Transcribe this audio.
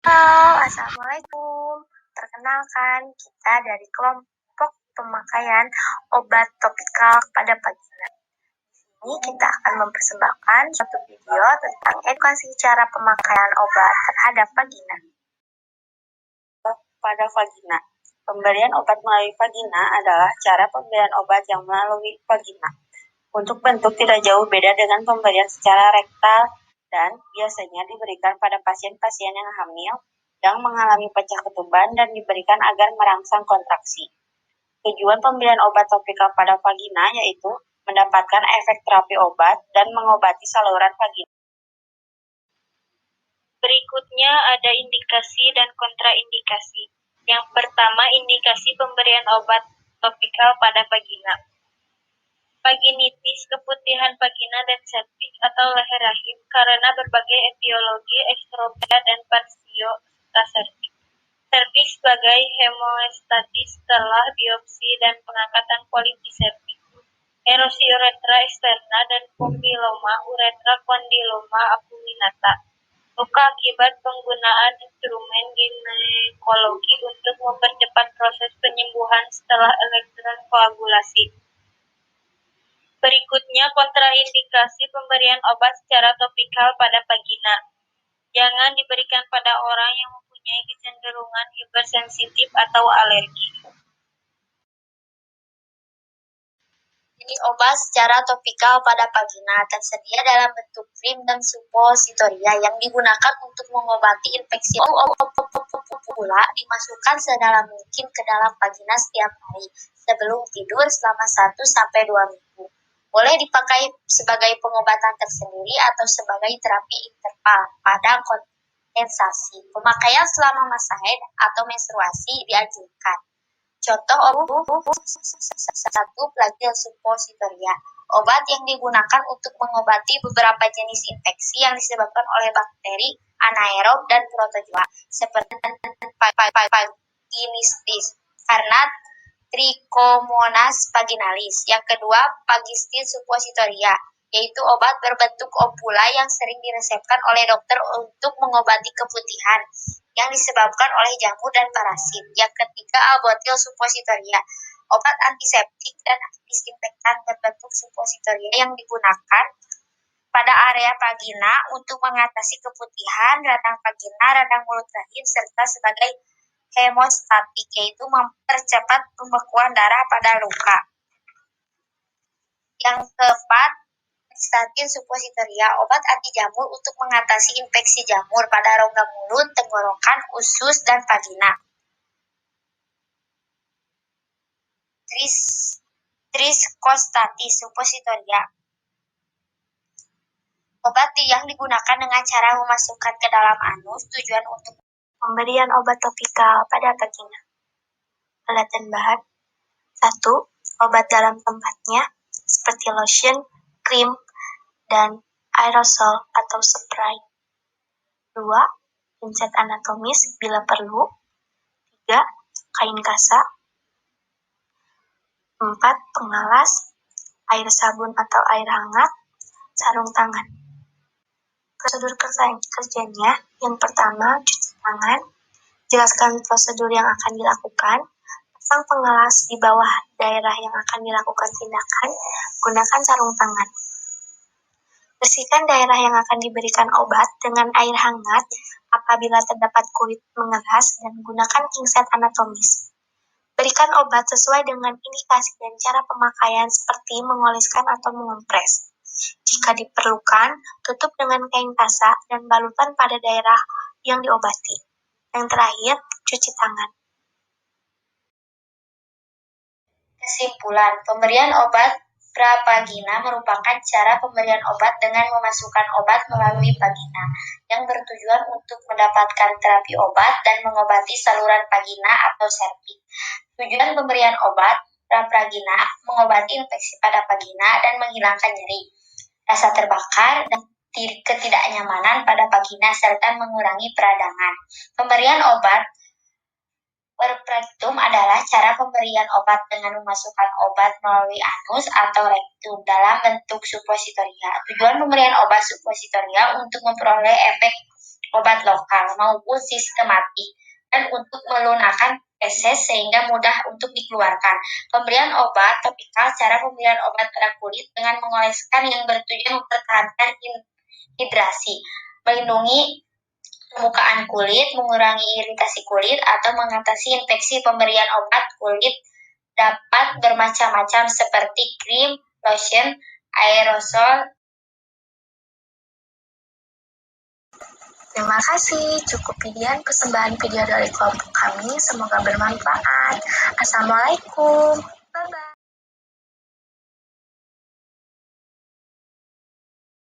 Halo, Assalamualaikum. Perkenalkan, kita dari kelompok pemakaian obat topikal pada pagi hari. Ini kita akan mempersembahkan suatu video tentang edukasi cara pemakaian obat terhadap vagina. Pada vagina. Pemberian obat melalui vagina adalah cara pemberian obat yang melalui vagina. Untuk bentuk tidak jauh beda dengan pemberian secara rektal dan biasanya diberikan pada pasien-pasien yang hamil, yang mengalami pecah ketuban dan diberikan agar merangsang kontraksi. Tujuan pemberian obat topikal pada vagina yaitu mendapatkan efek terapi obat dan mengobati saluran vagina. Berikutnya ada indikasi dan kontraindikasi. Yang pertama, indikasi pemberian obat topikal pada vagina. Vaginitis, keputihan vagina dan septik atau leher rahim karena berbagai etiologi ekstropia dan parsiosta septik. Septik sebagai hemostatis setelah biopsi dan pengangkatan polip di septik. Erosi uretra eksterna dan pupiloma uretra kondiloma acuminata. Luka akibat penggunaan instrumen ginekologi untuk mempercepat proses penyembuhan setelah elektron koagulasi. Berikutnya kontraindikasi pemberian obat secara topikal pada vagina. Jangan diberikan pada orang yang mempunyai kecenderungan hipersensitif atau alergi. Jenis obat secara topikal pada vagina tersedia dalam bentuk krim dan suppositoria yang digunakan untuk mengobati infeksi. Pula dimasukkan sedalam mungkin ke dalam vagina setiap hari sebelum tidur selama 1-2 minggu. Boleh dipakai sebagai pengobatan tersendiri atau sebagai terapi interval pada kondensasi. Pemakaian selama masa haid atau menstruasi dianjurkan. Contoh obat 1 Flagyl suppositoria. Obat yang digunakan untuk mengobati beberapa jenis infeksi yang disebabkan oleh bakteri anaerob dan protozoa seperti vaginistis karena Trichomonas vaginalis. Yang kedua, Vagistin suppositoria, yaitu obat berbentuk opula yang sering diresepkan oleh dokter untuk mengobati keputihan yang disebabkan oleh jamur dan parasit. Yang ketiga, Albuterol suppositoria, obat antiseptik dan disinfektan berbentuk suppositoria yang digunakan pada area vagina untuk mengatasi keputihan, radang vagina, radang mulut rahim, serta sebagai hemostatik, yaitu mempercepat pembekuan darah pada luka. Yang keempat, Statin suppositoria, obat anti jamur untuk mengatasi infeksi jamur pada rongga mulut, tenggorokan, usus, dan vagina. Trichostatis suppositoria, obat yang digunakan dengan cara memasukkan ke dalam anus, tujuan untuk pemberian obat topikal pada vagina. Alat dan bahan: 1. Obat dalam tempatnya seperti lotion, krim, dan aerosol atau spray. 2. Pinset anatomis bila perlu. 3. Kain kasa. 4. Pengalas, air sabun atau air hangat, sarung tangan. Prosedur kerjanya: yang pertama, cuci tangan. Jelaskan prosedur yang akan dilakukan. Pasang pengalas di bawah daerah yang akan dilakukan tindakan. Gunakan sarung tangan. Bersihkan daerah yang akan diberikan obat dengan air hangat apabila terdapat kulit mengeras dan gunakan pinset anatomis. Berikan obat sesuai dengan indikasi dan cara pemakaian seperti mengoleskan atau mengompres. Jika diperlukan, tutup dengan kain kasa dan balutan pada daerah yang diobati. Yang terakhir, cuci tangan. Kesimpulan, pemberian obat pravagina merupakan cara pemberian obat dengan memasukkan obat melalui vagina yang bertujuan untuk mendapatkan terapi obat dan mengobati saluran vagina atau serviks. Tujuan pemberian obat pravagina mengobati infeksi pada vagina dan menghilangkan nyeri, rasa terbakar, dan ketidaknyamanan pada vagina serta mengurangi peradangan. Pemberian obat rectum adalah cara pemberian obat dengan memasukkan obat melalui anus atau rektum dalam bentuk suppositoria. Tujuan pemberian obat suppositoria untuk memperoleh efek obat lokal maupun sistematik, dan untuk melunakkan feses sehingga mudah untuk dikeluarkan. Pemberian obat topikal, cara pemberian obat pada kulit dengan mengoleskan yang bertujuan mempertahankan hidrasi, melindungi permukaan kulit, mengurangi iritasi kulit, atau mengatasi infeksi. Pemberian obat kulit dapat bermacam-macam seperti krim, lotion, aerosol. Terima kasih, cukup sekian persembahan video dari kelompok kami, semoga bermanfaat. Assalamualaikum.